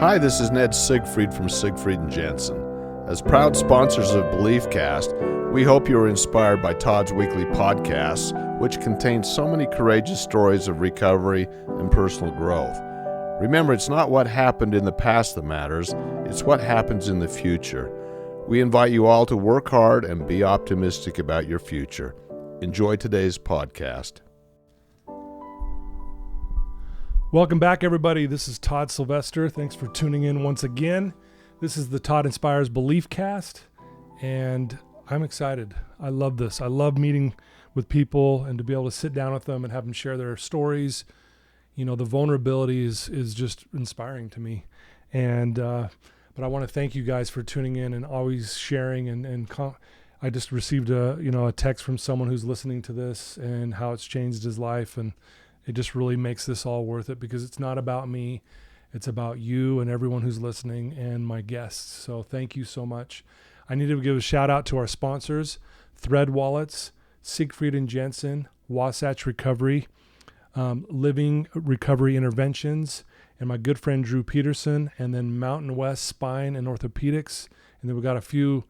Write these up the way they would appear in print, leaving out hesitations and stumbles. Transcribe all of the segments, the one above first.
Hi, this is Ned Siegfried from Siegfried and Jensen. As proud sponsors of BeliefCast, we hope you are inspired by Todd's weekly podcasts, which contain so many courageous stories of recovery and personal growth. Remember, it's not what happened in the past that matters, it's what happens in the future. We invite you all to work hard and be optimistic about your future. Enjoy today's podcast. Welcome back, everybody. This is Todd Sylvester. Thanks for tuning in once again. This is the Todd Inspires BeliefCast, and I'm excited. I love this. I love meeting with people and to be able to sit down with them and have them share their stories. You know, the vulnerability is just inspiring to me. And but I want to thank you guys for tuning in and always sharing. I just received a text from someone who's listening to this and how it's changed his life, and it just really makes this all worth it because it's not about me. It's about you and everyone who's listening and my guests. So thank you so much. I need to give a shout out to our sponsors, Thread Wallets, Siegfried and Jensen, Wasatch Recovery, Living Recovery Interventions, and my good friend Drew Peterson, and then Mountain West Spine and Orthopedics. And then we've got a few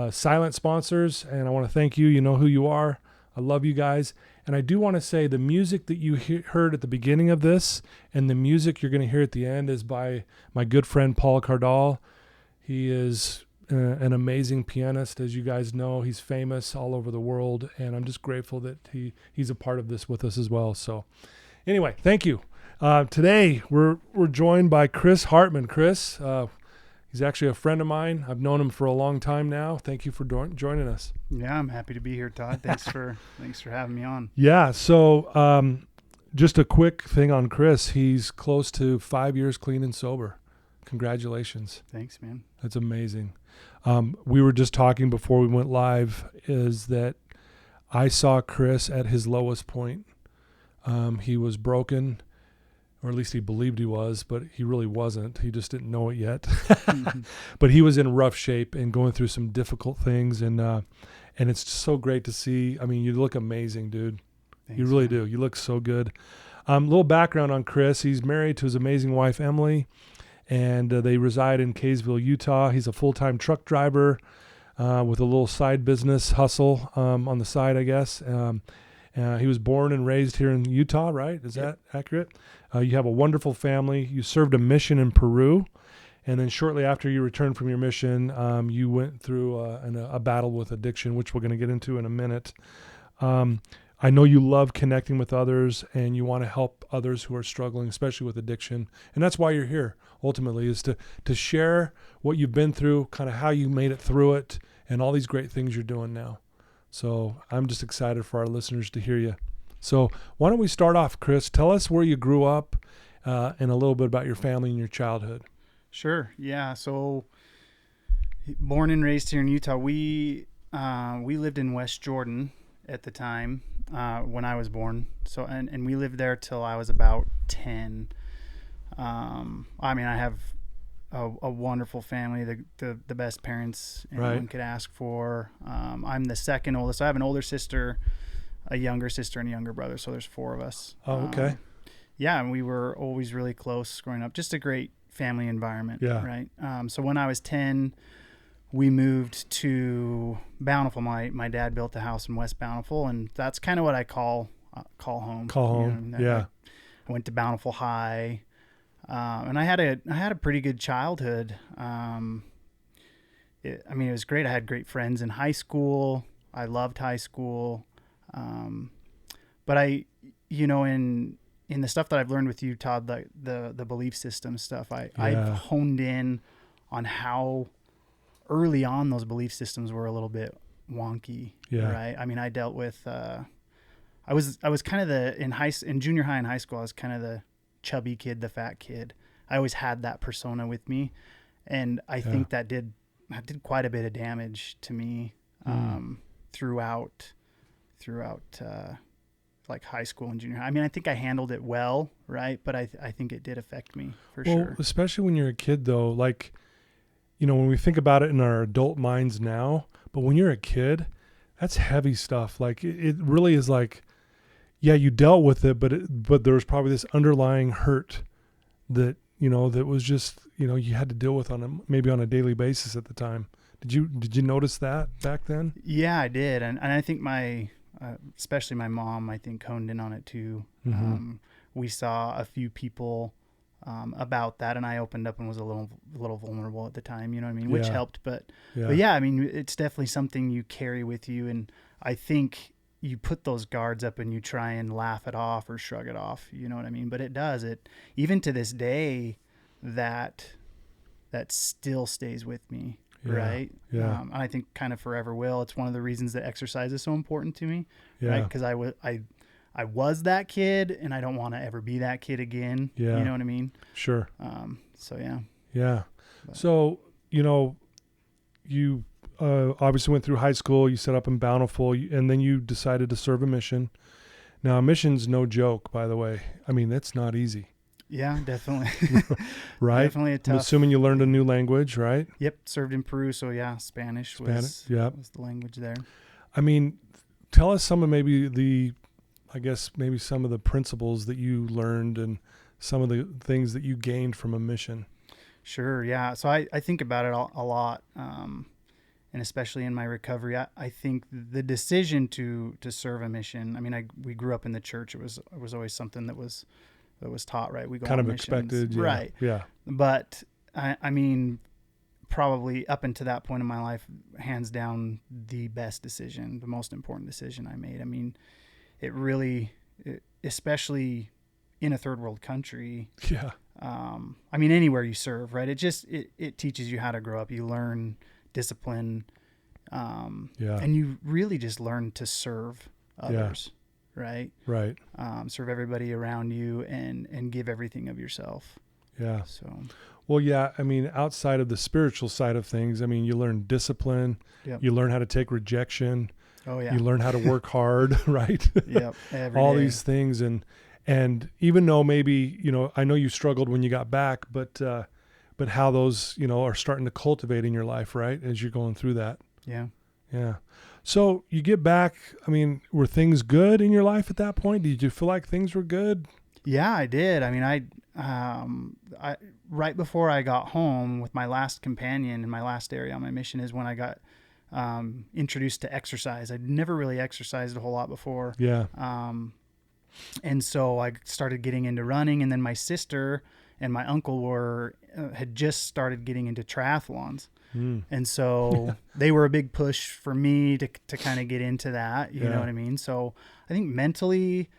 silent sponsors, and I want to thank you. You know who you are. I love you guys. And I do want to say the music that you heard at the beginning of this and the music you're going to hear at the end is by my good friend Paul Cardall. He is an amazing pianist. As you guys know, he's famous all over the world, and I'm just grateful that he's a part of this with us as well. So anyway, thank you. Today we're joined by Chris Hardman. Chris, he's actually a friend of mine. I've known him for a long time now. Thank you for joining us. Yeah, I'm happy to be here, Todd. Thanks for having me on. Yeah, so just a quick thing on Chris. He's close to 5 years clean and sober. Congratulations. Thanks, man. That's amazing. We were just talking before we went live is that I saw Chris at his lowest point. He was broken, or at least he believed he was, but he really wasn't. He just didn't know it yet. But he was in rough shape and going through some difficult things, and it's so great to see. I mean, you look amazing, dude. Thanks, you really man. do. You look so good. Little background on Chris. He's married to his amazing wife, Emily, and they reside in Kaysville, Utah. He's a full-time truck driver with a little side business hustle on the side, I guess. He was born and raised here in Utah, right? Is that accurate? You have a wonderful family. You served a mission in Peru, and then shortly after you returned from your mission, you went through a battle with addiction, which we're going to get into in a minute. I know you love connecting with others, and you want to help others who are struggling, especially with addiction, and that's why you're here, ultimately, is to share what you've been through, kind of how you made it through it, and all these great things you're doing now. So I'm just excited for our listeners to hear you. So why don't we start off, Chris? Tell us where you grew up and a little bit about your family and your childhood. Sure. Yeah. So born and raised here in Utah. We lived in West Jordan at the time when I was born. So and we lived there till I was about 10. I mean, I have a wonderful family, the best parents anyone could ask for. I'm the second oldest. I have an older sister, a younger sister, and a younger brother. So there's four of us. Oh, okay. Yeah, and we were always really close growing up. Just a great family environment. Yeah. Right. So when I was 10, we moved to Bountiful. My dad built a house in West Bountiful, and that's kind of what I call home. Call home. Yeah. I went to Bountiful High. And I had a pretty good childhood. It was great. I had great friends in high school. I loved high school. But in the stuff that I've learned with you, Todd, the belief system stuff, I've honed in on how early on those belief systems were a little bit wonky. Yeah. Right. I mean, I dealt with, I was kind of in junior high and high school, I was kind of the chubby kid, the fat kid. I always had that persona with me, and I think that did quite a bit of damage to me throughout like high school and junior high. I mean, I think I handled it well, right? But I think it did affect me for sure. Especially when you're a kid, though. Like, when we think about it in our adult minds now, but when you're a kid, that's heavy stuff. Like it really is like. Yeah, you dealt with it, but there was probably this underlying hurt that that was just, you had to deal with maybe on a daily basis at the time. Did you notice that back then? Yeah, I did. And I think especially my mom, I think honed in on it too. Mm-hmm. We saw a few people, about that, and I opened up and was a little vulnerable at the time, you know what I mean? Which helped, but yeah, I mean, it's definitely something you carry with you. And I think you put those guards up and you try and laugh it off or shrug it off, you know what I mean? But even to this day, that still stays with me. Right. Yeah. And I think kind of forever will. It's one of the reasons that exercise is so important to me. Yeah. Right. Because I was that kid, and I don't want to ever be that kid again. Yeah. You know what I mean? Sure. So yeah. Yeah. But. So, you obviously went through high school, you set up in Bountiful, and then you decided to serve a mission. Now, a mission's no joke, by the way. I mean, that's not easy. Yeah, definitely. Right? Definitely a tough. I'm assuming you learned a new language, right? Yep. Served in Peru. So yeah, Spanish was the language there. I mean, tell us some of maybe some of the principles that you learned and some of the things that you gained from a mission. Sure. Yeah. So I think about it a lot. And especially in my recovery, I think the decision to serve a mission, I mean, we grew up in the church. It was always something that was taught, right? We go kind on of missions. Expected. Yeah. Right. Yeah. But I mean, probably up until that point in my life, hands down, the best decision, the most important decision I made. I mean, it really, especially in a third world country. Yeah. I mean, anywhere you serve, right? It teaches you how to grow up. You learn discipline. And you really just learn to serve others. Right. Right. Serve everybody around you and give everything of yourself. Yeah. So. Well, yeah. I mean, outside of the spiritual side of things, I mean, you learn discipline. Yep. You learn how to take rejection. Oh yeah. You learn how to work hard, right? Yep. All day. These things, and even though maybe I know you struggled when you got back, but how those are starting to cultivate in your life, right? As you're going through that. Yeah. Yeah. So you get back, I mean, were things good in your life at that point? Did you feel like things were good? Yeah, I did. I mean, I right before I got home with my last companion in my last area on my mission is when I got introduced to exercise. I'd never really exercised a whole lot before. Yeah. And so I started getting into running, and then my sister and my uncle had just started getting into triathlons. And so they were a big push for me to kind of get into that, you know what I mean? So I think mentally,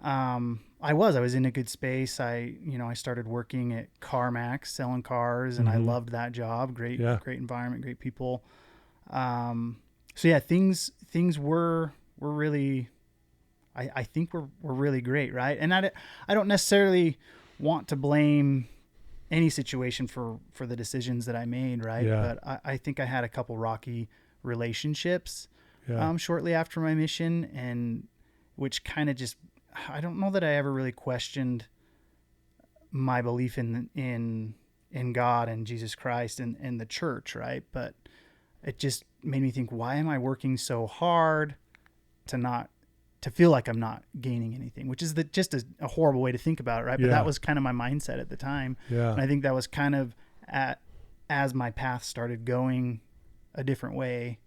I was in a good space. I started working at CarMax selling cars, and I loved that job. Great environment, great people. So yeah, things were really, I think were really great. Right. And I don't necessarily want to blame any situation for the decisions that I made. Right. Yeah. But I think I had a couple rocky relationships, shortly after my mission, and which kind of just, I don't know that I ever really questioned my belief in God and Jesus Christ and the church. Right. But it just made me think, why am I working so hard to feel like I'm not gaining anything, which is just a horrible way to think about it, right? But that was kind of my mindset at the time. Yeah. And I think that was kind of as my path started going a different way,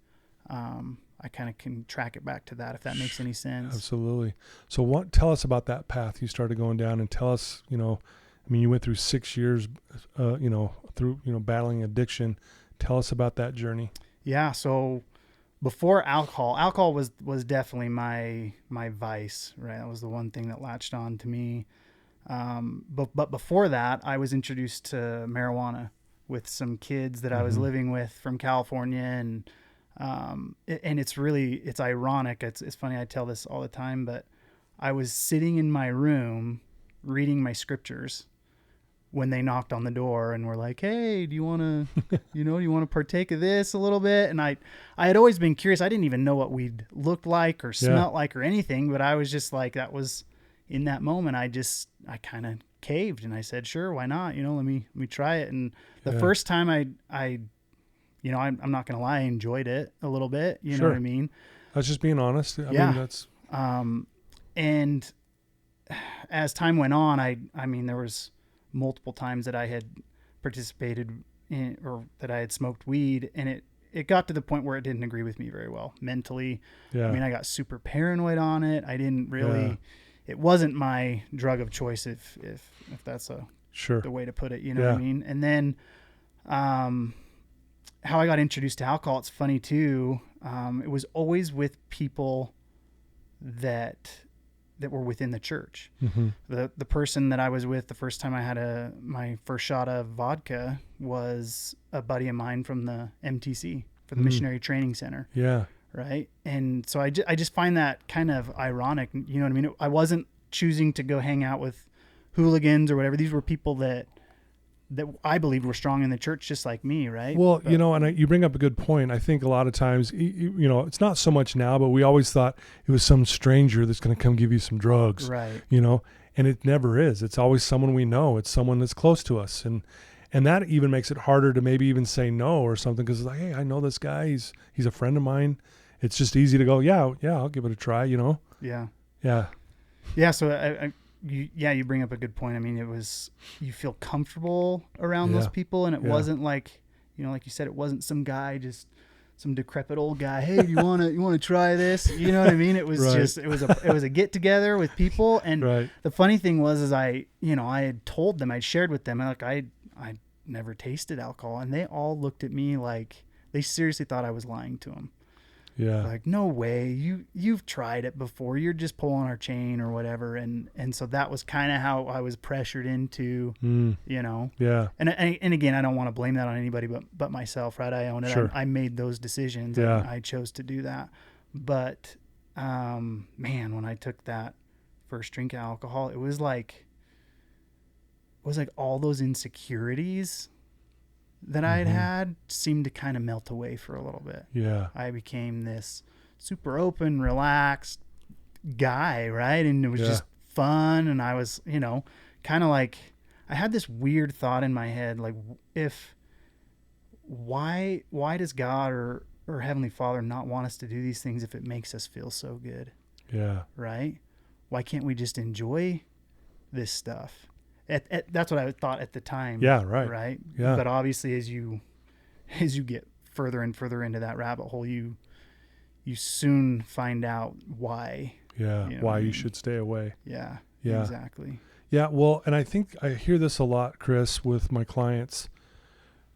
I kind of can track it back to that, if that makes any sense. Absolutely. So tell us about that path you started going down, and tell us, I mean, you went through 6 years, through, battling addiction. Tell us about that journey. Yeah. So before alcohol was definitely my vice, right? That was the one thing that latched on to me. But before that, I was introduced to marijuana with some kids that I was living with from California. And it's ironic. It's funny. I tell this all the time, but I was sitting in my room reading my scriptures when they knocked on the door and were like, "Hey, do you want to, do you want to partake of this a little bit?" And I had always been curious. I didn't even know what weed looked like or smelt like or anything, but I was just like, that was in that moment. I kind of caved and I said, "Sure, why not? Let me try it." And the first time I'm not going to lie, I enjoyed it a little bit. You know what I mean? I was just being honest. I mean, that's, and as time went on, I mean, there was multiple times that I had participated in, or that I had smoked weed, and it got to the point where it didn't agree with me very well mentally. Yeah. I mean, I got super paranoid on it. I didn't really, it wasn't my drug of choice, if that's the way to put it, you know what I mean? And then, how I got introduced to alcohol, it's funny too. It was always with people that were within the church. Mm-hmm. The person that I was with the first time I had my first shot of vodka was a buddy of mine from the MTC, for the Missionary Training Center. Yeah. Right. And so I just find that kind of ironic. You know what I mean? I wasn't choosing to go hang out with hooligans or whatever. These were people that I believed were strong in the church, just like me. Right. Well, you know, and you bring up a good point. I think a lot of times, you know, it's not so much now, but we always thought it was some stranger that's going to come give you some drugs. Right. You know, and it never is. It's always someone we know. It's someone that's close to us. And that even makes it harder to maybe even say no or something, because it's like, hey, I know this guy. He's a friend of mine. It's just easy to go, yeah, I'll give it a try, you know? Yeah. Yeah. Yeah. So you bring up a good point. I mean, you feel comfortable around those people, and it wasn't like, you know, like you said, it wasn't some guy, just some decrepit old guy. Hey, you want to try this? You know what I mean? It was just, it was a get together with people. And the funny thing was I had told them, I'd shared with them, like I never tasted alcohol, and they all looked at me like they seriously thought I was lying to them. Yeah. Like, no way, you've tried it before. You're just pulling our chain or whatever. And so that was kind of how I was pressured into, you know. Yeah. And again, I don't want to blame that on anybody but myself, right? I own it. Sure. I made those decisions. Yeah. And I chose to do that. But man, when I took that first drink of alcohol, it was like all those insecurities that I had seemed to kind of melt away for a little bit. Yeah. I became this super open, relaxed guy, right? And it was just fun. And I was, you know, kind of like, I had this weird thought in my head, like, why does God or Heavenly Father not want us to do these things if it makes us feel so good? Yeah. Right? Why can't we just enjoy this stuff? That's what I thought at the time. Yeah, right. Right? Yeah. But obviously as you get further and further into that rabbit hole, you soon find out why. Yeah, you know why you should stay away. Yeah, Yeah. exactly. Yeah, well, and I think I hear this a lot, Chris, with my clients.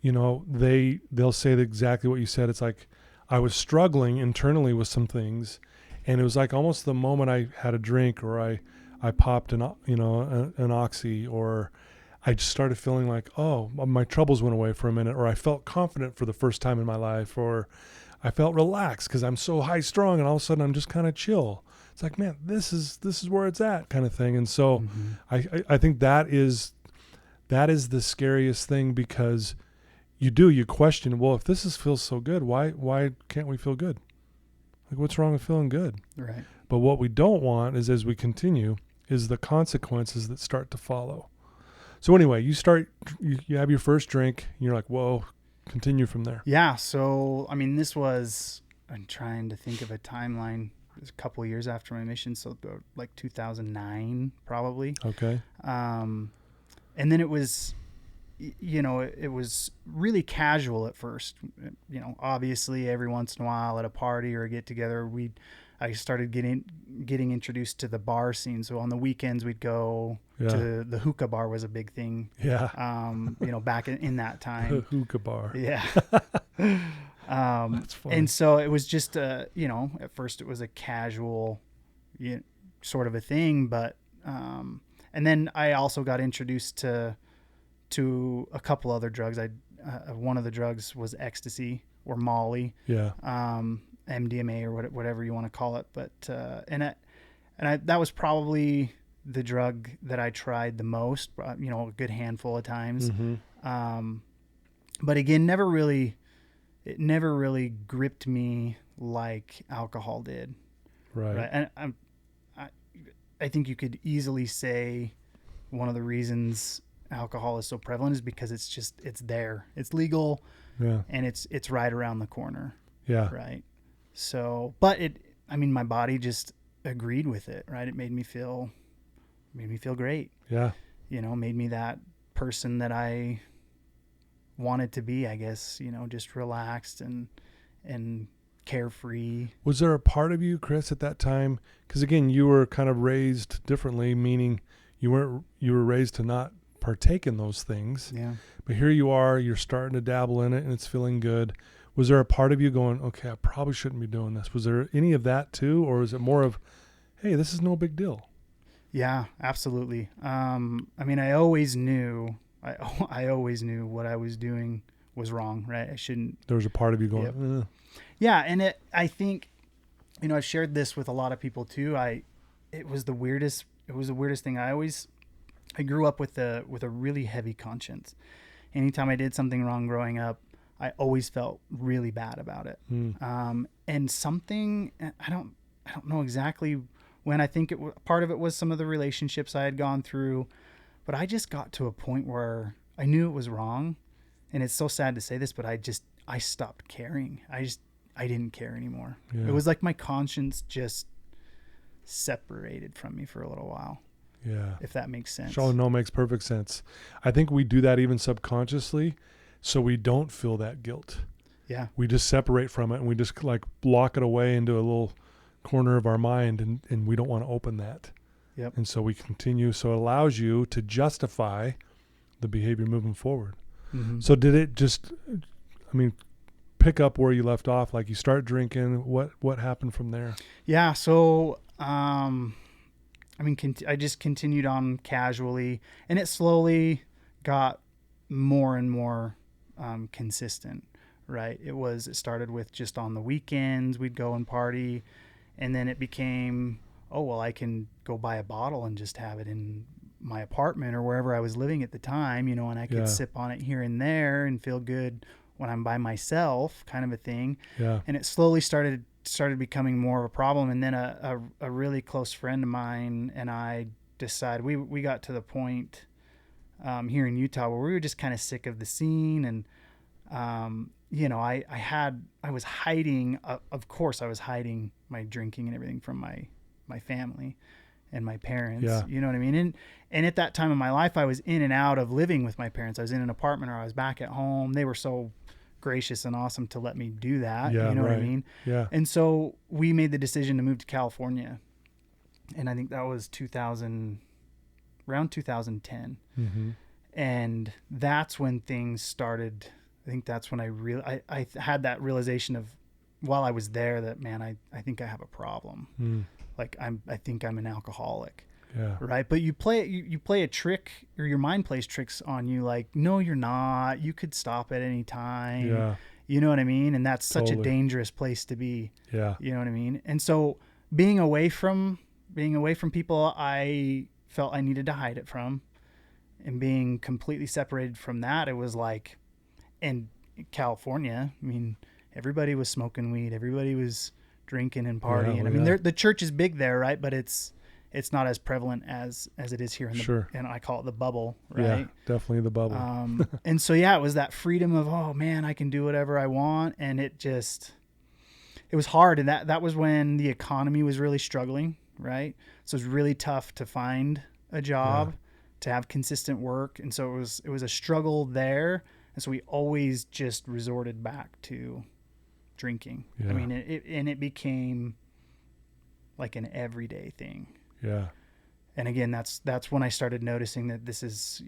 You know, they'll say exactly what you said. It's like, I was struggling internally with some things, and it was like almost the moment I had a drink, or I popped an oxy, or I just started feeling like, oh, my troubles went away for a minute, or I felt confident for the first time in my life, or I felt relaxed because I'm so high strung, and all of a sudden I'm just kind of chill. It's like, man, this is where it's at, kind of thing. And so I think that is the scariest thing, because you question, well, if this feels so good, why can't we feel good? Like, what's wrong with feeling good? Right. But what we don't want is, as we continue, is the consequences that start to follow. So anyway, you have your first drink, and you're like, whoa, continue from there. Yeah. So, I mean, I'm trying to think of a timeline. It was a couple of years after my mission. So like 2009, probably. Okay. And then it was, you know, it was really casual at first. You know, obviously every once in a while at a party or a get together, I started getting introduced to the bar scene. So on the weekends we'd go to the hookah bar, was a big thing. Yeah. You know, back in that time. The hookah bar. Yeah. That's funny. And so it was just you know, at first it was a casual sort of a thing, but and then I also got introduced to a couple other drugs. One of the drugs was ecstasy or Molly. Yeah. MDMA or whatever you want to call it. But that was probably the drug that I tried the most, you know, a good handful of times. But again, it never really gripped me like alcohol did. Right. And I think you could easily say one of the reasons alcohol is so prevalent is because it's there, it's legal, and it's right around the corner. Yeah. Right. So, but my body just agreed with it, right? It made me feel great. Yeah. You know, made me that person that I wanted to be, I guess, just relaxed and carefree. Was there a part of you, Chris, at that time? Because again, you were kind of raised differently, meaning you were raised to not partake in those things. Yeah. But here you are, you're starting to dabble in it and it's feeling good. Was there a part of you going, okay, I probably shouldn't be doing this? Was there any of that too? Or is it more of, hey, this is no big deal? Yeah, absolutely. I always knew, I always knew what I was doing was wrong, right? I shouldn't. There was a part of you going, Yep. Yeah. And I think, I've shared this with a lot of people too. It was the weirdest thing. I grew up with a really heavy conscience. Anytime I did something wrong growing up, I always felt really bad about it. And something, I don't know exactly when. I think part of it was some of the relationships I had gone through, but I just got to a point where I knew it was wrong. And it's so sad to say this, but I stopped caring. I didn't care anymore. Yeah. It was like my conscience just separated from me for a little while. Yeah. If that makes sense. Oh, no, makes perfect sense. I think we do that even subconsciously so we don't feel that guilt. Yeah. We just separate from it and we just like block it away into a little corner of our mind and we don't want to open that. Yep. And so we continue. So it allows you to justify the behavior moving forward. Mm-hmm. So did it just, pick up where you left off? Like you start drinking, what happened from there? Yeah. So, I just continued on casually, and it slowly got more and more consistent, right? It started with just on the weekends, we'd go and party, and then it became, oh, well, I can go buy a bottle and just have it in my apartment or wherever I was living at the time, and I could sip on it here and there and feel good when I'm by myself, kind of a thing. Yeah. And it slowly started becoming more of a problem. And then a really close friend of mine and I decided, we got to the point here in Utah where we were just kind of sick of the scene. And, I was hiding, of course I was hiding my drinking and everything from my family and my parents. Yeah. You know what I mean? And at that time in my life, I was in and out of living with my parents. I was in an apartment or I was back at home. They were so gracious and awesome to let me do that. Yeah, you know right. what I mean? Yeah. And so we made the decision to move to California. And I think that was around 2010. Mm-hmm. And that's when things started. I think that's when I had that realization of, while I was there, that, man, I think I have a problem. Like I think I'm an alcoholic. Yeah. Right. But you play a trick, or your mind plays tricks on you. Like, no, you're not. You could stop at any time. Yeah. You know what I mean? And that's such Totally. a dangerous place to be. Yeah. You know what I mean? And so being away from people I felt I needed to hide it from, and being completely separated from that, it was like, and California, everybody was smoking weed. Everybody was drinking and partying. Yeah, the church is big there, right? But it's not as prevalent as it is here in Sure. and I call it the bubble, right? Yeah, definitely the bubble. And so, it was that freedom of, oh man, I can do whatever I want. And it was hard. And that was when the economy was really struggling, right? So it was really tough to find a job, to have consistent work. And so it was a struggle there. And so we always just resorted back to drinking. Yeah. It became like an everyday thing. Yeah. And again, that's when I started noticing that this is,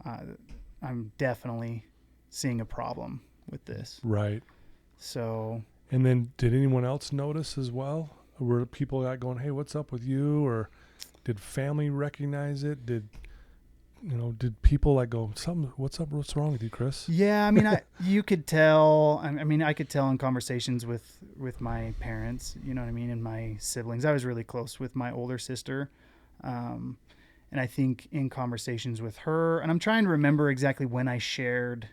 I'm definitely seeing a problem with this. Right. So. And then did anyone else notice as well? Were people going, hey, what's up with you? Or did family recognize it? Did people go, what's up? What's wrong with you, Chris? Yeah. You could tell, I could tell in conversations with my parents, you know what I mean? And my siblings. I was really close with my older sister. And I think in conversations with her, and I'm trying to remember exactly when I shared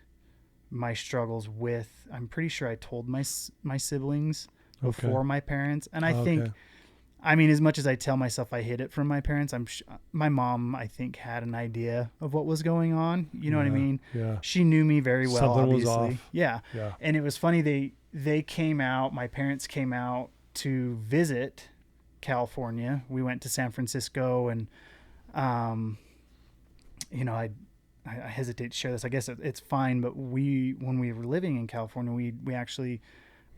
my struggles with, I'm pretty sure I told my siblings before my parents. And I think, as much as I tell myself I hid it from my parents, my mom, I think, had an idea of what was going on. You know what I mean? Yeah. She knew me very well, Something obviously. was off. Yeah. Yeah. And it was funny. They came out, my parents came out to visit California. We went to San Francisco and, hesitate to share this. I guess it's fine, but when we were living in California, we actually,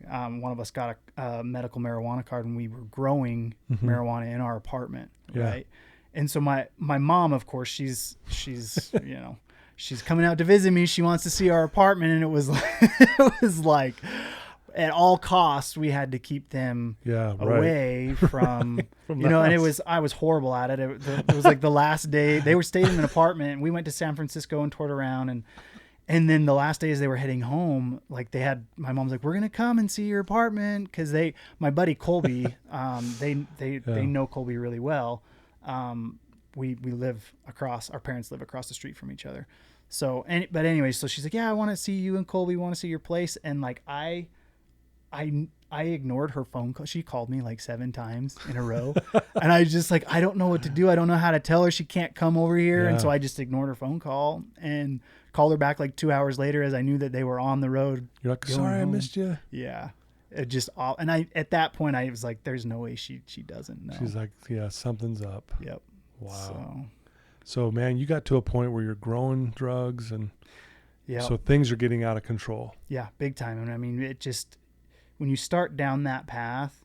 one of us got a medical marijuana card, and we were growing marijuana in our apartment, right? And so my mom, of course, she's you know, she's coming out to visit me. She wants to see our apartment, and it was like at all costs we had to keep them away from you know, house. And I was horrible at it. It was like the last day they were staying in an apartment, and we went to San Francisco and toured around, and then the last day as they were heading home, like my mom's like, we're going to come and see your apartment. Cause my buddy Colby, they know Colby really well. We live our parents live across the street from each other. So, but anyway, so she's like, yeah, I want to see you and Colby, want to see your place. And like, I ignored her phone call. She called me like 7 times in a row. And I just like, I don't know what to do. I don't know how to tell her she can't come over here. Yeah. And so I just ignored her phone call and called her back like 2 hours later as I knew that they were on the road. You're like, sorry, home. I missed you. Yeah. It just, and at that point I was like, there's no way she doesn't know. She's like, yeah, something's up. Yep. Wow. So man, you got to a point where you're growing drugs and so things are getting out of control. Yeah, big time. And I mean, it just, when you start down that path,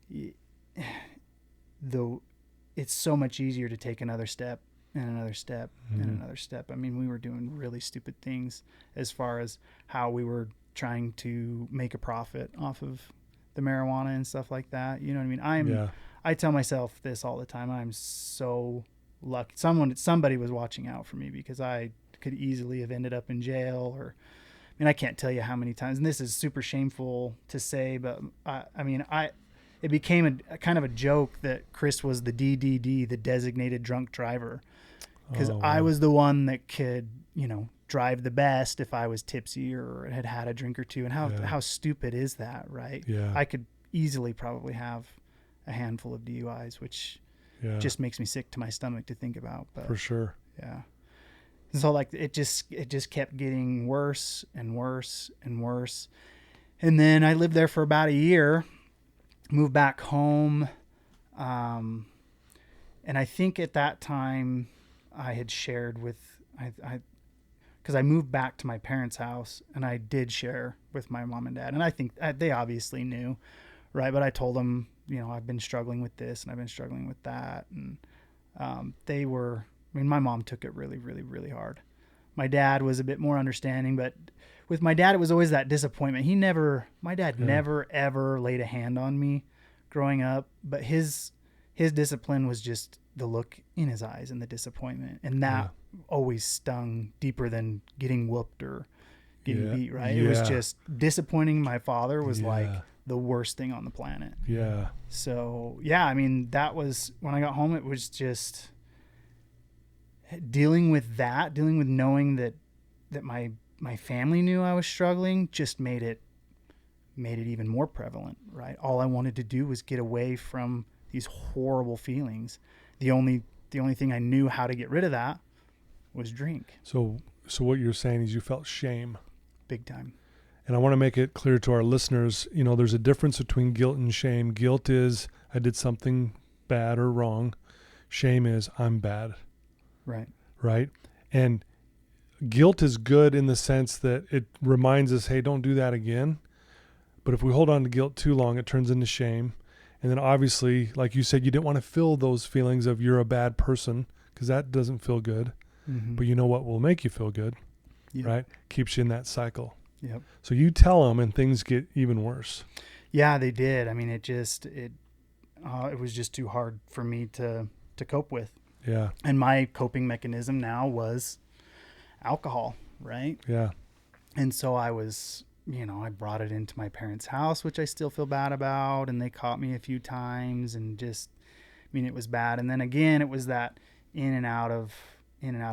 it's so much easier to take another step and another step and another step. I mean, we were doing really stupid things as far as how we were trying to make a profit off of the marijuana and stuff like that. You know what I mean? I tell myself this all the time. I'm so lucky. Somebody was watching out for me, because I could easily have ended up in jail, or, I mean, I can't tell you how many times, and this is super shameful to say, but it became a kind of a joke that Chris was the DDD, the designated drunk driver, because I was the one that could, you know, drive the best if I was tipsy or had a drink or two. And how stupid is that, right? Yeah. I could easily probably have a handful of DUIs, which just makes me sick to my stomach to think about. But for sure. Yeah. So like it just kept getting worse and worse and worse. And then I lived there for about a year, moved back home. And I think at that time I had shared with, because I moved back to my parents' house, and I did share with my mom and dad. And I think they obviously knew, right? But I told them, you know, I've been struggling with this and I've been struggling with that. And my mom took it really, really, really hard. My dad was a bit more understanding, but with my dad, it was always that disappointment. My dad never, ever laid a hand on me growing up, but his discipline was just the look in his eyes and the disappointment. And that always stung deeper than getting whooped or getting beat, right? It was just disappointing my father was like the worst thing on the planet. Yeah. So, I mean, that was, when I got home, it was just dealing with knowing that my family knew I was struggling, just made it even more prevalent, right? All I wanted to do was get away from these horrible feelings. The only thing I knew how to get rid of that was drink. So what you're saying is you felt shame. Big time. And I want to make it clear to our listeners, you know, there's a difference between guilt and shame. Guilt is I did something bad or wrong. Shame is I'm bad. Right. Right. And guilt is good in the sense that it reminds us, hey, don't do that again. But if we hold on to guilt too long, it turns into shame. And then obviously, like you said, you didn't want to feel those feelings of you're a bad person, because that doesn't feel good. Mm-hmm. But you know what will make you feel good, right? Keeps you in that cycle. Yep. So you tell them and things get even worse. Yeah, they did. I mean, it was just too hard for me to cope with. Yeah. And my coping mechanism now was alcohol, right? Yeah. And so I was, you know, I brought it into my parents' house, which I still feel bad about. And they caught me a few times, and just, I mean, it was bad. And then again, it was that in and out of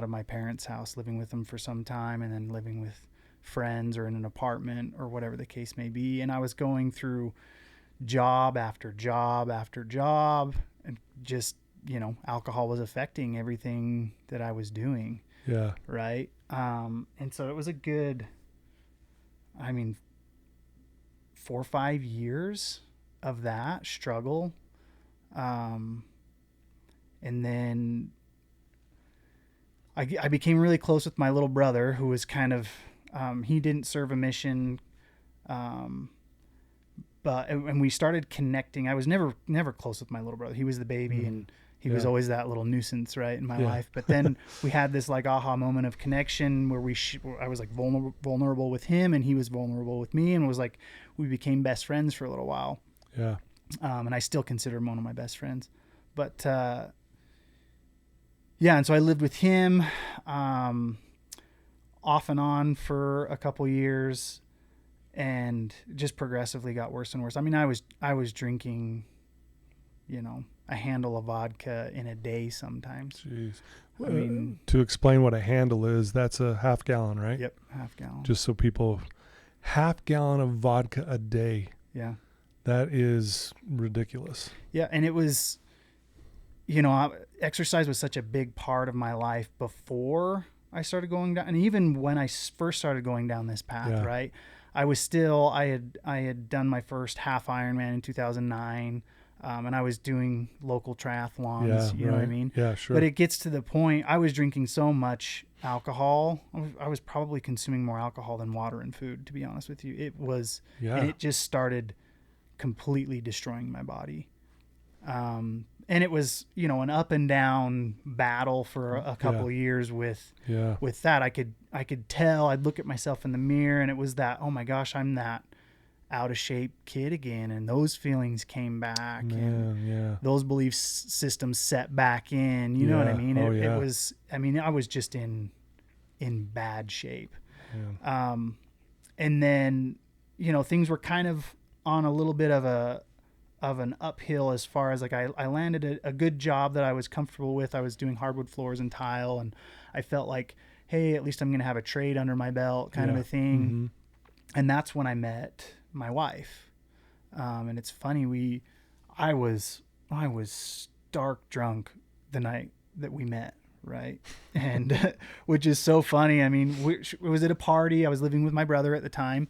my parents' house, living with them for some time, and then living with friends or in an apartment or whatever the case may be. And I was going through job after job after job, and just, you know, alcohol was affecting everything that I was doing. Yeah. Right. And so it was a good, 4 or 5 years of that struggle. And then I became really close with my little brother, who was kind of, he didn't serve a mission. And we started connecting. I was never close with my little brother. He was the baby, and he was always that little nuisance, right, in my life. But then we had this like aha moment of connection where I was like vulnerable with him, and he was vulnerable with me, and it was like we became best friends for a little while. Yeah. And I still consider him one of my best friends. But and so I lived with him off and on for a couple years, and just progressively got worse and worse. I mean, I was drinking, a handle of vodka in a day sometimes. Jeez. I mean, to explain what a handle is, that's a half gallon, right? Yep, half gallon. Just so people, half gallon of vodka a day. Yeah. That is ridiculous. Yeah, and it was, exercise was such a big part of my life before I started going down, and even when I first started going down this path, right? I was still, I had done my first half Ironman in 2009, and I was doing local triathlons, you know what I mean? Yeah, sure. But it gets to the point, I was drinking so much alcohol. I was probably consuming more alcohol than water and food, to be honest with you. It was, and it just started completely destroying my body. And it was, an up and down battle for a couple of years with that. I could tell. I'd look at myself in the mirror, and it was that, oh my gosh, I'm that out of shape kid again. And those feelings came back, and those belief systems set back in. You know what I mean? It was. I mean, I was just in bad shape. Yeah. And then, things were kind of on a little bit of an uphill as far as like I landed a good job that I was comfortable with. I was doing hardwood floors and tile, and I felt like, hey, at least I'm going to have a trade under my belt kind of a thing. Mm-hmm. And that's when I met my wife. And it's funny, I was stark drunk the night that we met. Right. And which is so funny. I mean, it was at a party. I was living with my brother at the time.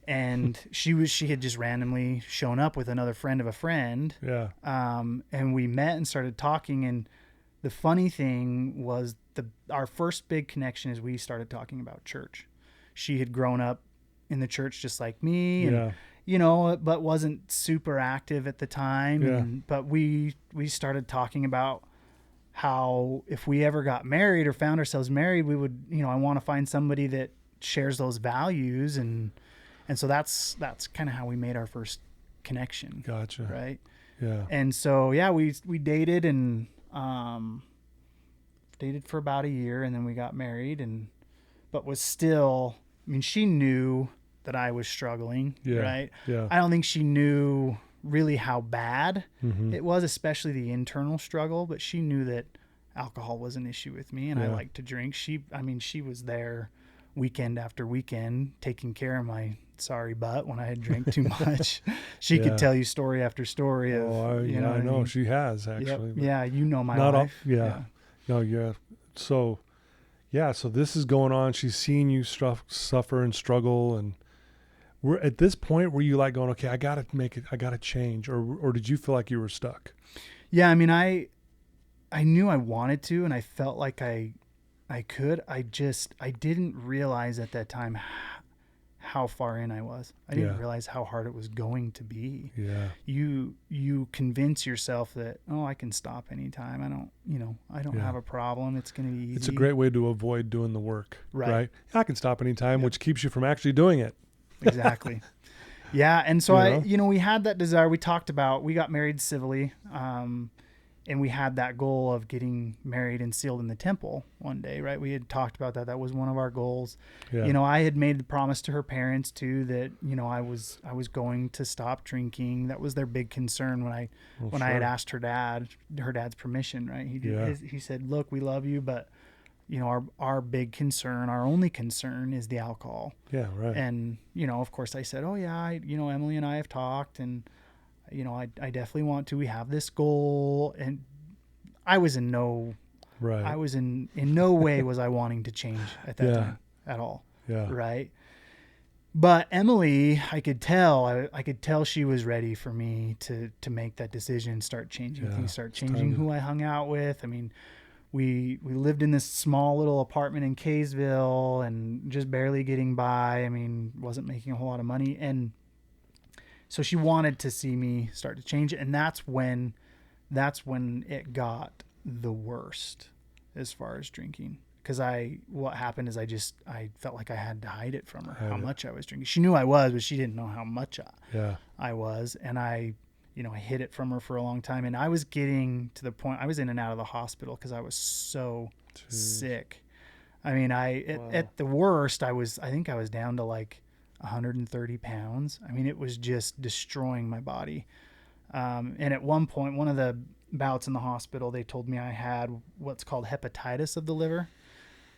And she had just randomly shown up with another friend of a friend. Yeah. And we met and started talking. And the funny thing was our first big connection is we started talking about church. She had grown up in the church just like me, and but wasn't super active at the time. Yeah. But we started talking about how if we ever got married or found ourselves married, we would, I want to find somebody that shares those values, and so that's kind of how we made our first connection. Gotcha. Right. Yeah. And so, we dated and, dated for about a year, and then we got married, but was still, I mean, she knew that I was struggling. Yeah. Right. Yeah. I don't think she knew really how bad it was, especially the internal struggle, but she knew that alcohol was an issue with me, and I liked to drink. She was there weekend after weekend taking care of my sorry butt when I had drank too much. She could tell you story after story of, I know she has actually. Yep. Yeah. My life. No. Yeah. So this is going on. She's seeing you suffer and struggle, and we're at this point where you like going, okay, I got to change, or did you feel like you were stuck? Yeah. I mean, I knew I wanted to, and I felt like I could. I didn't realize at that time how far in I was. I didn't realize how hard it was going to be. Yeah. You convince yourself that, I can stop anytime. I don't have a problem. It's going to be easy. It's a great way to avoid doing the work, right? I can stop anytime, which keeps you from actually doing it. Exactly. Yeah. And so we had that desire. We got married civilly. And we had that goal of getting married and sealed in the temple one day, right? We had talked about that. That was one of our goals. Yeah. I had made the promise to her parents too that, I was going to stop drinking. That was their big concern when I had asked her dad's permission, right? He said, look, we love you, but our big concern, our only concern is the alcohol. Yeah. Right. And, of course I said, oh yeah, Emily and I have talked, and I definitely want to. We have this goal, and I was in no way was I wanting to change at that time at all. Yeah. Right. But Emily, I could tell she was ready for me to make that decision, start changing things, start changing who I hung out with. I mean, we lived in this small little apartment in Kaysville and just barely getting by. I mean, wasn't making a whole lot of money. And so she wanted to see me start to change it. And that's when it got the worst as far as drinking. Because what happened is I felt like I had to hide it from her, how much I was drinking. She knew I was, but she didn't know how much I was. And I hid it from her for a long time. And I was getting to the point, I was in and out of the hospital because I was so sick. I mean, at the worst, I think I was down to like 130 pounds. I mean, it was just destroying my body. And at one point, one of the bouts in the hospital, they told me I had what's called hepatitis of the liver,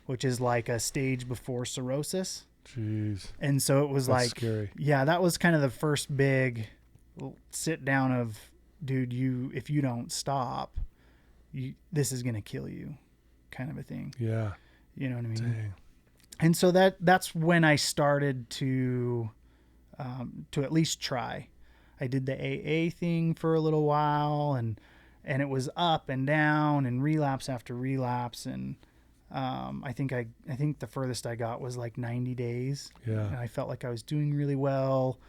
which is like a stage before cirrhosis. Jeez. And so it was like, scary. Yeah, that was kind of the first big sit down of, dude, if you don't stop, this is going to kill you kind of a thing. Yeah. You know what I mean? Dang. And so that's when I started to at least try. I did the AA thing for a little while, and it was up and down and relapse after relapse. And I think the furthest I got was like 90 days. Yeah. And I felt like I was doing really well.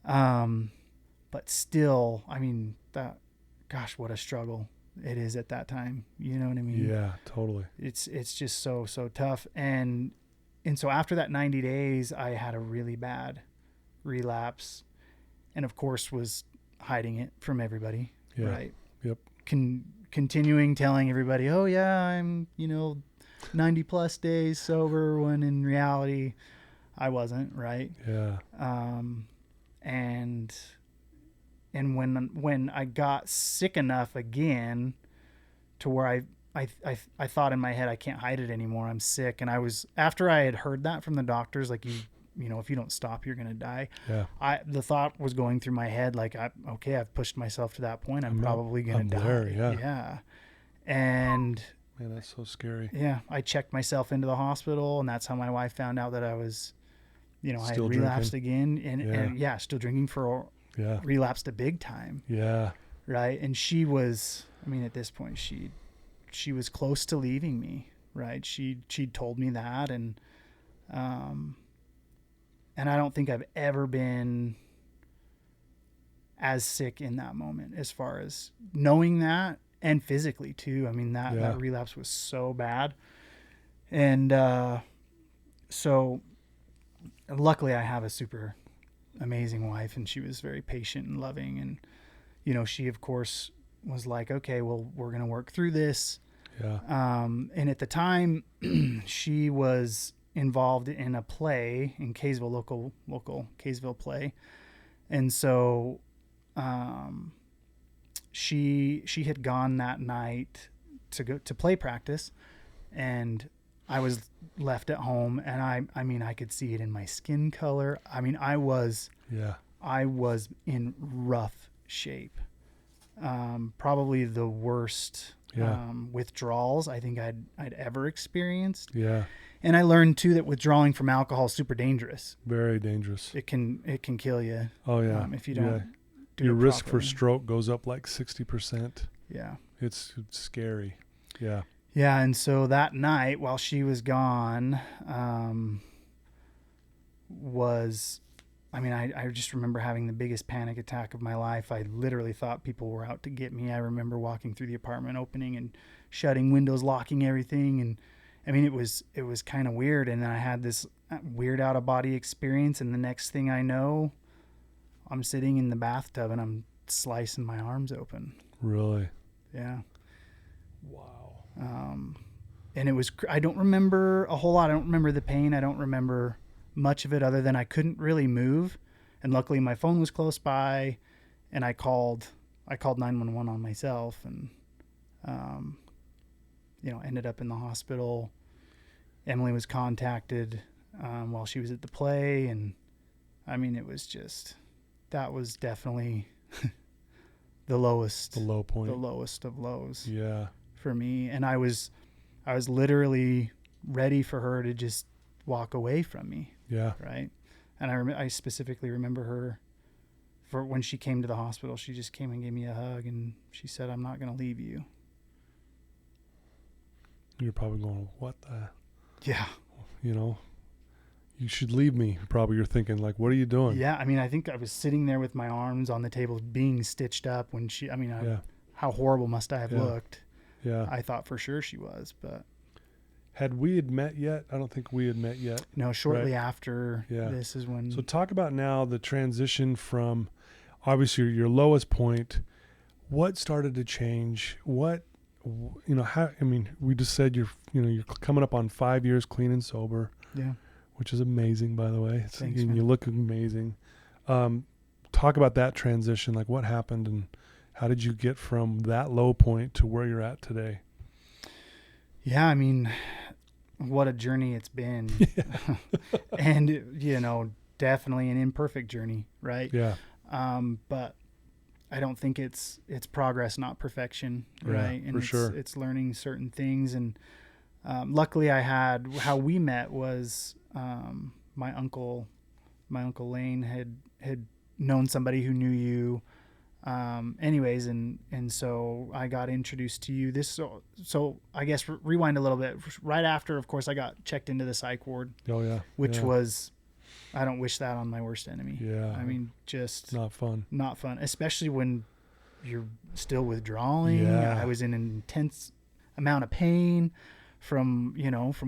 But still, I mean, gosh, what a struggle it is at that time. You know what I mean? Yeah, totally. It's just so tough. And so after that 90 days, I had a really bad relapse, and of course was hiding it from everybody. Yeah. Right. Yep. Continuing telling everybody, oh yeah, I'm 90 plus days sober, when in reality I wasn't. Right. Yeah. And when I got sick enough again to where I thought in my head, I can't hide it anymore, I'm sick. And after I had heard that from the doctors, like, if you don't stop, you're going to die. Yeah. The thought was going through my head, like, I've pushed myself to that point. I'm probably going to die. There, yeah. Yeah. And man, that's so scary. Yeah. I checked myself into the hospital, and that's how my wife found out that I was, I had relapsed again, and still drinking relapsed a big time. Yeah. Right. And she was, at this point, she was close to leaving me. Right. She'd told me that. And I don't think I've ever been as sick in that moment, as far as knowing that, and physically too. That relapse was so bad. And so luckily I have a super amazing wife, and she was very patient and loving. And, she of course was like, okay, well, we're going to work through this. Yeah. And at the time she was involved in a play in Kaysville, local Kaysville play. And so, she had gone that night to go to play practice, and I was left at home, and I could see it in my skin color. I was in rough shape. Probably the worst withdrawals I think I'd ever experienced. Yeah. And I learned too that withdrawing from alcohol is super dangerous. Very dangerous. It can kill you. Oh yeah. If you don't do your it risk properly. for stroke goes up like 60%. Yeah. It's scary. Yeah. Yeah, and so that night while she was gone, I just remember having the biggest panic attack of my life. I literally thought people were out to get me. I remember walking through the apartment, opening and shutting windows, locking everything. And it was kind of weird. And then I had this weird out of body experience. And the next thing I know, I'm sitting in the bathtub and I'm slicing my arms open. Really? Yeah. Wow. And it was, I don't remember a whole lot. I don't remember the pain. I don't remember much of it other than I couldn't really move. And luckily my phone was close by, and I called 911 on myself, and, ended up in the hospital. Emily was contacted, while she was at the play. And it was just, that was definitely the low point, the lowest of lows. Yeah. For me. And I was literally ready for her to just walk away from me. Yeah. Right. And I specifically remember her, for when she came to the hospital, she just came and gave me a hug, and she said, "I'm not going to leave you." You're probably going, what the? Yeah. You know, you should leave me. Probably you're thinking like, what are you doing? Yeah. I mean, I think I was sitting there with my arms on the table being stitched up when she, how horrible must I have looked? Yeah. I thought for sure she was, but. Had we met yet? I don't think we had met yet. No, shortly after this is when. So talk about now the transition from obviously your lowest point. What started to change? What, how, I mean, we just said you're coming up on 5 years clean and sober. Yeah. Which is amazing, by the way. Thanks, you look amazing. Talk about that transition. Like what happened and how did you get from that low point to where you're at today? Yeah. I mean, what a journey it's been. And, definitely an imperfect journey, right? Yeah. But I don't think it's progress, not perfection, right? And for sure. It's learning certain things. And luckily how we met was my uncle Lane had known somebody who knew you. Anyways, and so I got introduced to you. So I guess rewind a little bit. Right after, of course, I got checked into the psych ward. Oh yeah. Which was, I don't wish that on my worst enemy. Yeah. I mean, just not fun, especially when you're still withdrawing. Yeah. I was in an intense amount of pain from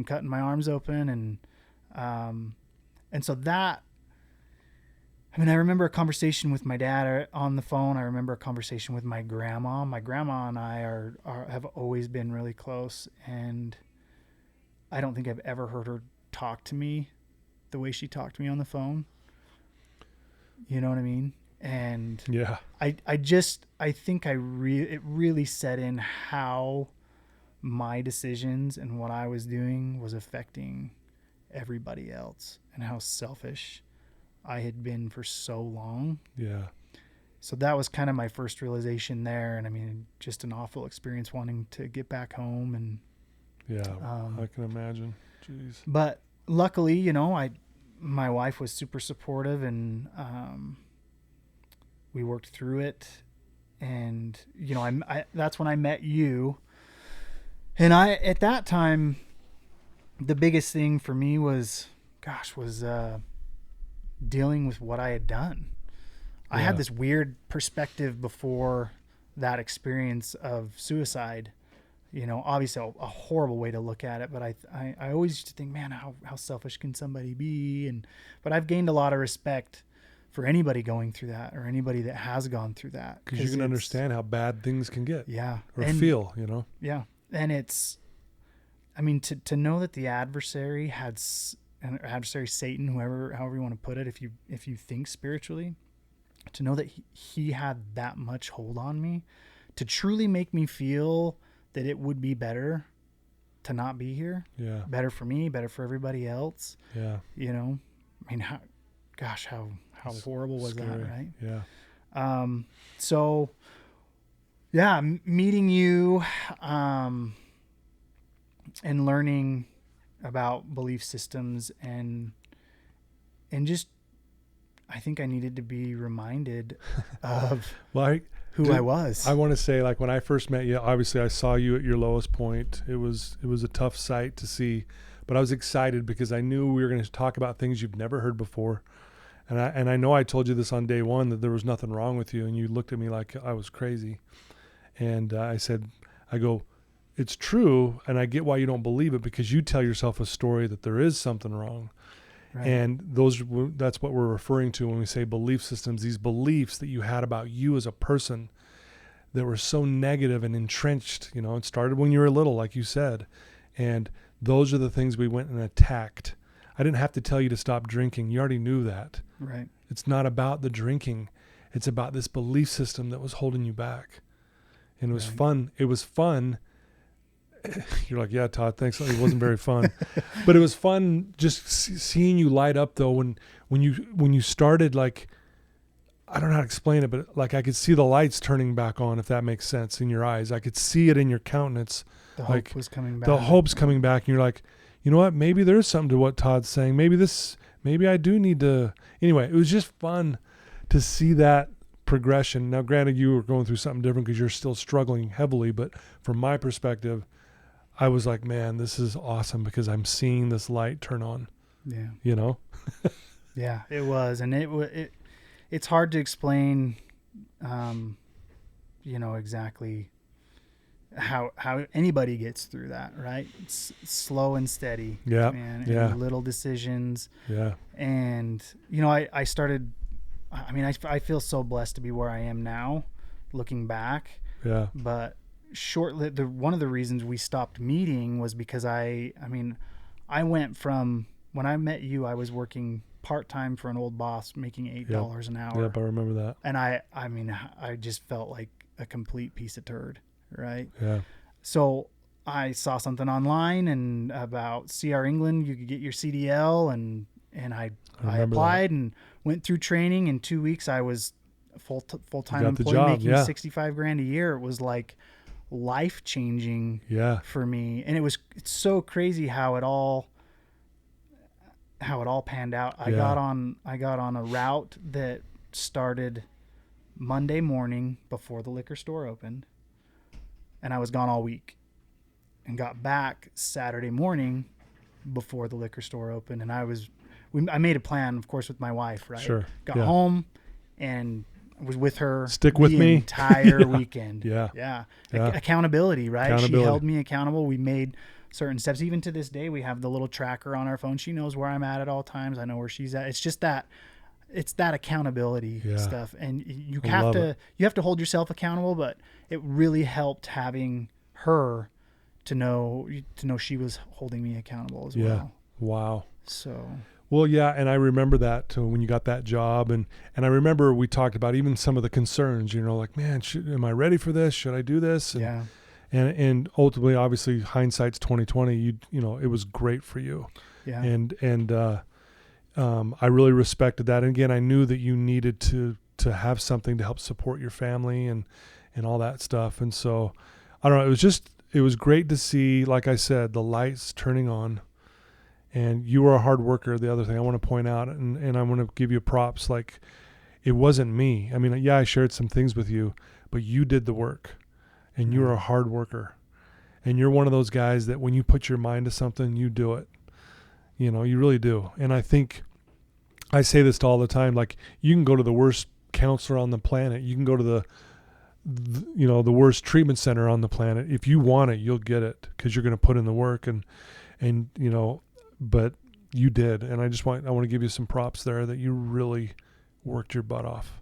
cutting my arms open. And so that, I mean, I remember a conversation with my dad on the phone. I remember a conversation with my grandma. My grandma and I have always been really close, and I don't think I've ever heard her talk to me the way she talked to me on the phone. You know what I mean? And yeah, I think it really set in how my decisions and what I was doing was affecting everybody else, and how selfish I had been for so long. Yeah. So that was kind of my first realization there. And I mean, just an awful experience wanting to get back home. And yeah, I can imagine. Jeez. But luckily, my wife was super supportive, and we worked through it. And, that's when I met you. And at that time, the biggest thing for me was dealing with what I had done. Yeah. I had this weird perspective before that experience of suicide, obviously a horrible way to look at it, but I always used to think, man, how selfish can somebody be? But I've gained a lot of respect for anybody going through that, or anybody that has gone through that. Because you can understand how bad things can get. Yeah. Or feel, Yeah. And it's, I mean, to know that the adversary Satan, however you want to put it, if you think spiritually, to know that he had that much hold on me, to truly make me feel that it would be better to not be here. Yeah. Better for me, better for everybody else. Yeah. I mean, how horrible was that, right? Yeah. So yeah, meeting you, and learning about belief systems and just, I think I needed to be reminded of who I was. I want to say, like, when I first met you, obviously I saw you at your lowest point. It was a tough sight to see, but I was excited because I knew we were going to talk about things you've never heard before. And I know I told you this on day one, that there was nothing wrong with you, and you looked at me like I was crazy. And I go, it's true, and I get why you don't believe it, because you tell yourself a story that there is something wrong. Right. And that's what we're referring to when we say belief systems, these beliefs that you had about you as a person that were so negative and entrenched. It started when you were little, like you said. And those are the things we went and attacked. I didn't have to tell you to stop drinking. You already knew that. Right. It's not about the drinking. It's about this belief system that was holding you back. And it was fun. It was fun. You're like, yeah, Todd, thanks. It wasn't very fun, but it was fun just seeing you light up though. When you started, like, I don't know how to explain it, but like I could see the lights turning back on, if that makes sense, in your eyes. I could see it in your countenance. The hope was coming back. The hope's coming back. And you're like, you know what? Maybe there's something to what Todd's saying. Maybe I do need to. Anyway, it was just fun to see that progression. Now, granted, you were going through something different because you're still struggling heavily, but from my perspective, I was like, man, this is awesome because I'm seeing this light turn on. Yeah. You know? Yeah, it was. And it's hard to explain, exactly how anybody gets through that, right? It's slow and steady. Yeah. And little decisions. Yeah. And, I started, I feel so blessed to be where I am now, looking back. Yeah. But one of the reasons we stopped meeting was because I went from, when I met you, I was working part-time for an old boss making $8 an hour. Yep, I remember that. And I just felt like a complete piece of turd, right? Yeah. So I saw something online and about CR England, you could get your CDL, and I applied and went through training. In 2 weeks, I was a full-time employee making $65,000 a year. It was like life-changing for me. And it's so crazy how it all panned out. I got on a route that started Monday morning before the liquor store opened, and I was gone all week, and got back Saturday morning before the liquor store opened. And I made a plan, of course, with my wife, right? Sure. Got home and was with her the entire weekend. Yeah. Accountability, right? She held me accountable. We made certain steps. Even to this day, we have the little tracker on our phone. She knows where I'm at all times. I know where she's at. It's just that accountability stuff. And you have to hold yourself accountable, but it really helped having her to know she was holding me accountable as well. Wow. So. Well, yeah, and I remember that when you got that job, and I remember we talked about even some of the concerns, like, man, am I ready for this? Should I do this? And, and ultimately, obviously, hindsight's 2020. It was great for you. Yeah. And I really respected that. And again, I knew that you needed to have something to help support your family and all that stuff. And so, I don't know. It was great to see, like I said, the lights turning on. And you were a hard worker. The other thing I want to point out, and I want to give you props, like, it wasn't me. I mean, I shared some things with you, but you did the work, and you were a hard worker. And you're one of those guys that when you put your mind to something, you do it. You really do. And I think I say this all the time, like, you can go to the worst counselor on the planet. You can go to the worst treatment center on the planet. If you want it, you'll get it because you're going to put in the work and but you did. And I want to give you some props there that you really worked your butt off.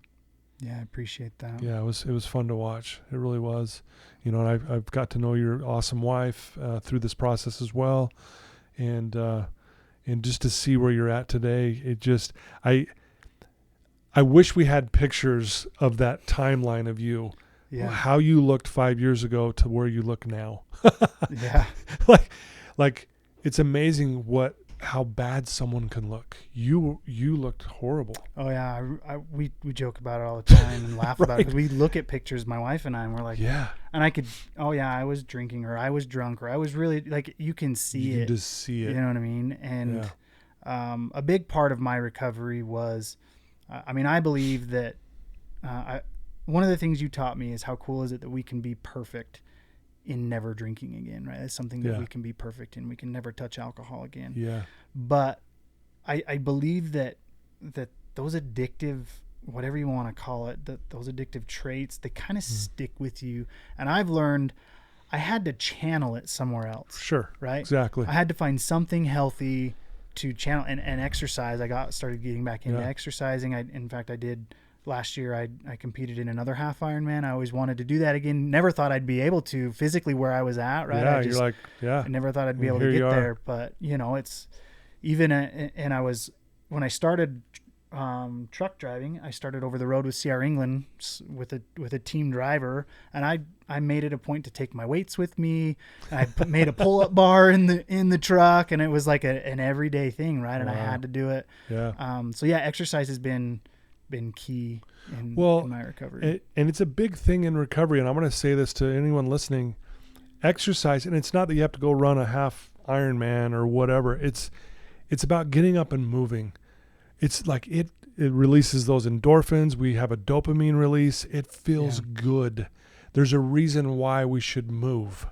Yeah, I appreciate that. Yeah, it was fun to watch. It really was. And I've got to know your awesome wife through this process as well. And just to see where you're at today, it just, I wish we had pictures of that timeline of you. Yeah. How you looked 5 years ago to where you look now. Yeah. Like it's amazing how bad someone can look. You looked horrible. Oh yeah, we joke about it all the time and laugh about it because we look at pictures, my wife and I, and we're like, yeah. And I was drinking, or I was drunk, or I was really, like, you can see it. You can just see it. You know what I mean? And a big part of my recovery was, I believe that one of the things you taught me is how cool is it that we can be perfect in never drinking again, right? That's something that we can be perfect in. We can never touch alcohol again. Yeah. But I believe that those addictive, whatever you want to call it, those addictive traits, they kind of stick with you. And I've learned I had to channel it somewhere else. Sure. Right? Exactly. I had to find something healthy to channel and exercise. I started getting back into exercising. In fact, I did. Last year, I competed in another half Ironman. I always wanted to do that again. Never thought I'd be able to physically where I was at, right? I never thought I'd be able to get there. But, it's even, when I started truck driving, I started over the road with CR England with a team driver. And I made it a point to take my weights with me. I made a pull-up bar in the truck, and it was like an everyday thing, right? And I had to do it. Yeah. Exercise has been key in my recovery. And it's a big thing in recovery. And I'm going to say this to anyone listening, exercise. And it's not that you have to go run a half Ironman or whatever. It's about getting up and moving. It's like it releases those endorphins. We have a dopamine release. It feels good. There's a reason why we should move,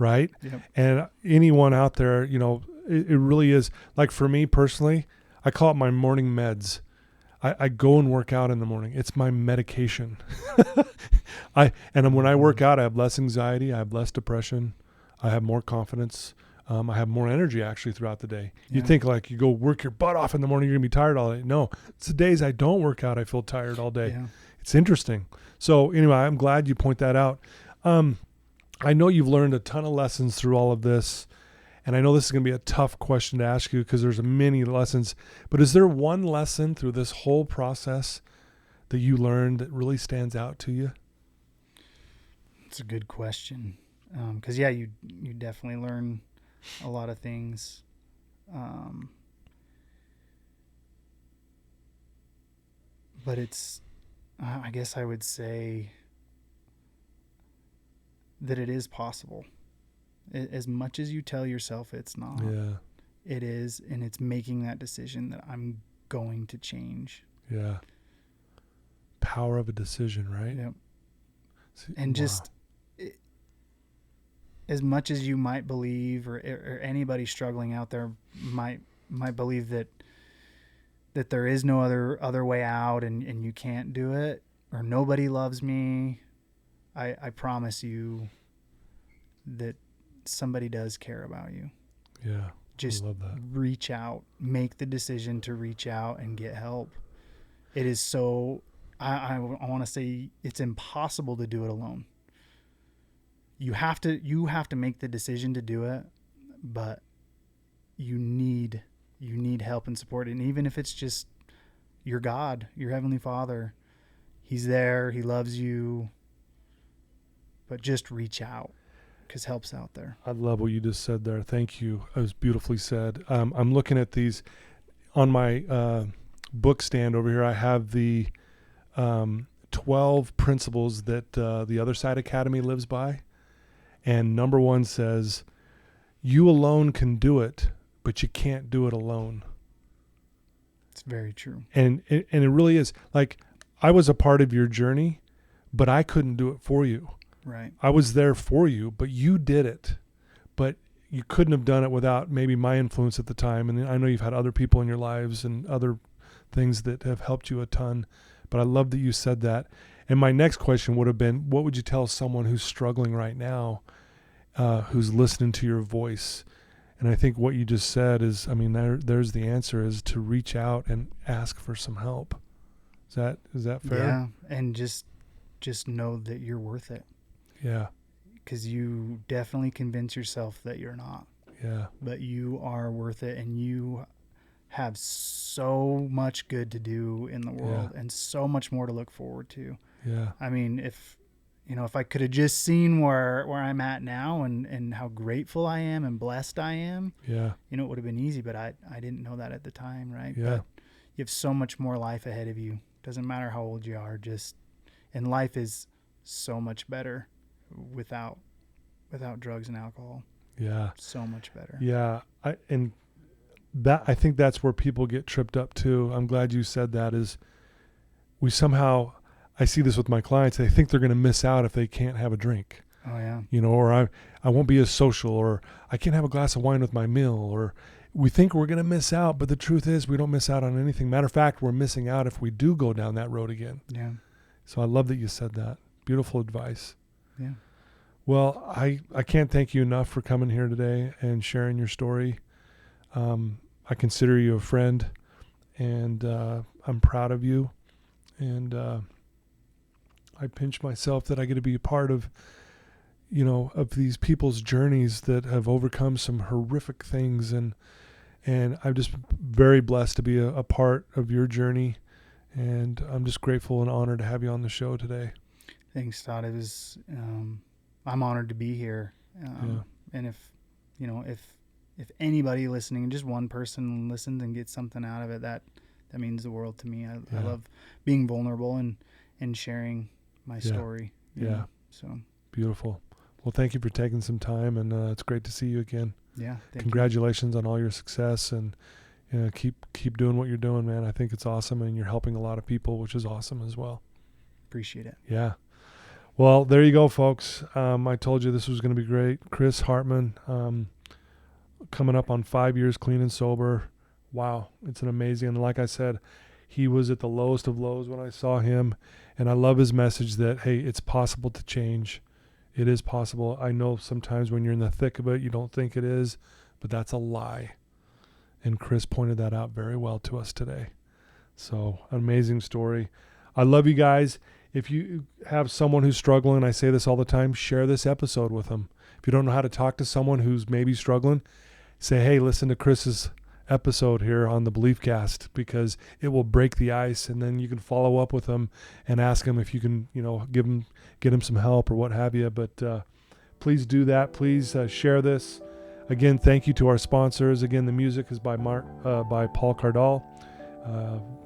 right? Yep. And anyone out there, you know, it really is. Like for me personally, I call it my morning meds. I go and work out in the morning. It's my medication. When I work out, I have less anxiety. I have less depression. I have more confidence. I have more energy actually throughout the day. Yeah. You think like you go work your butt off in the morning, you're going to be tired all day. No, it's the days I don't work out, I feel tired all day. Yeah. It's interesting. So anyway, I'm glad you point that out. I know you've learned a ton of lessons through all of this. And I know this is going to be a tough question to ask you because there's many lessons. But is there one lesson through this whole process that you learned that really stands out to you? It's a good question. Because, you definitely learn a lot of things. But it's, I guess I would say that it is possible. As much as you tell yourself it's not, it is, and it's making that decision that I'm going to change. Yeah. Power of a decision, right? Yep. And just as much as you might believe, or anybody struggling out there might believe that there is no other way out, and you can't do it, or nobody loves me, I promise you that somebody does care about you. Yeah. Just I love that. reach out, make the decision to reach out and get help. It is so, I want to say it's impossible to do it alone. You have to make the decision to do it, but you need help and support. And even if it's just your God, your Heavenly Father, He's there, He loves you, but just reach out. Because help's out there. I love what you just said there. Thank you. It was beautifully said. I'm looking at these on my book stand over here. I have the 12 principles that the Other Side Academy lives by. And number 1 says, you alone can do it, but you can't do it alone. It's very true. And it really is. Like, I was a part of your journey, but I couldn't do it for you. Right. I was there for you, but you did it. But you couldn't have done it without maybe my influence at the time. And I know you've had other people in your lives and other things that have helped you a ton. But I love that you said that. And my next question would have been, what would you tell someone who's struggling right now, who's listening to your voice? And I think what you just said is, I mean, there's the answer, is to reach out and ask for some help. Is that fair? Yeah. And just know that you're worth it. Yeah. Because you definitely convince yourself that you're not. Yeah. But you are worth it, and you have so much good to do in the world, and so much more to look forward to. Yeah. I mean, if I could have just seen where I'm at now and how grateful I am and blessed I am, it would have been easy, but I didn't know that at the time, right? Yeah. But you have so much more life ahead of you. Doesn't matter how old you are, and life is so much better without drugs and alcohol. Yeah. So much better. Yeah. I think that's where people get tripped up too. I'm glad you said that. Is we somehow, I see this with my clients, they think they're going to miss out if they can't have a drink. Oh yeah. Or I won't be as social, or I can't have a glass of wine with my meal, or we think we're going to miss out, but the truth is we don't miss out on anything. Matter of fact, we're missing out if we do go down that road again. Yeah. So I love that you said that. Beautiful advice. Yeah. Well, I can't thank you enough for coming here today and sharing your story. I consider you a friend, and I'm proud of you. And I pinch myself that I get to be a part of, of these people's journeys that have overcome some horrific things. And I'm just very blessed to be a part of your journey. And I'm just grateful and honored to have you on the show today. Thanks, Todd. It was, I'm honored to be here. And if anybody listening, just one person listens and gets something out of it, that means the world to me. I love being vulnerable and sharing my story. Yeah. So beautiful. Well, thank you for taking some time, and it's great to see you again. Yeah. Congratulations on all your success, and keep doing what you're doing, man. I think it's awesome, and you're helping a lot of people, which is awesome as well. Appreciate it. Yeah. Well, there you go, folks. I told you this was going to be great. Chris Hardman, coming up on 5 years clean and sober. Wow, it's an amazing. And like I said, he was at the lowest of lows when I saw him. And I love his message that, hey, it's possible to change. It is possible. I know sometimes when you're in the thick of it, you don't think it is, but that's a lie. And Chris pointed that out very well to us today. So, amazing story. I love you guys. If you have someone who's struggling, I say this all the time, share this episode with them. If you don't know how to talk to someone who's maybe struggling, say, hey, listen to Chris's episode here on the Belief Cast, because it will break the ice, and then you can follow up with them and ask them if you can, get him some help or what have you. But please do that. Please share this. Again, thank you to our sponsors. Again, the music is by Paul Cardall,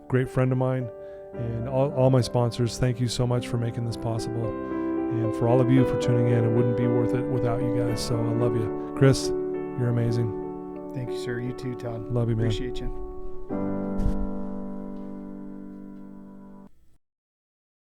great friend of mine. And all my sponsors, thank you so much for making this possible. And for all of you for tuning in, it wouldn't be worth it without you guys. So I love you. Chris, you're amazing. Thank you, sir. You too, Todd. Love you, man. Appreciate you.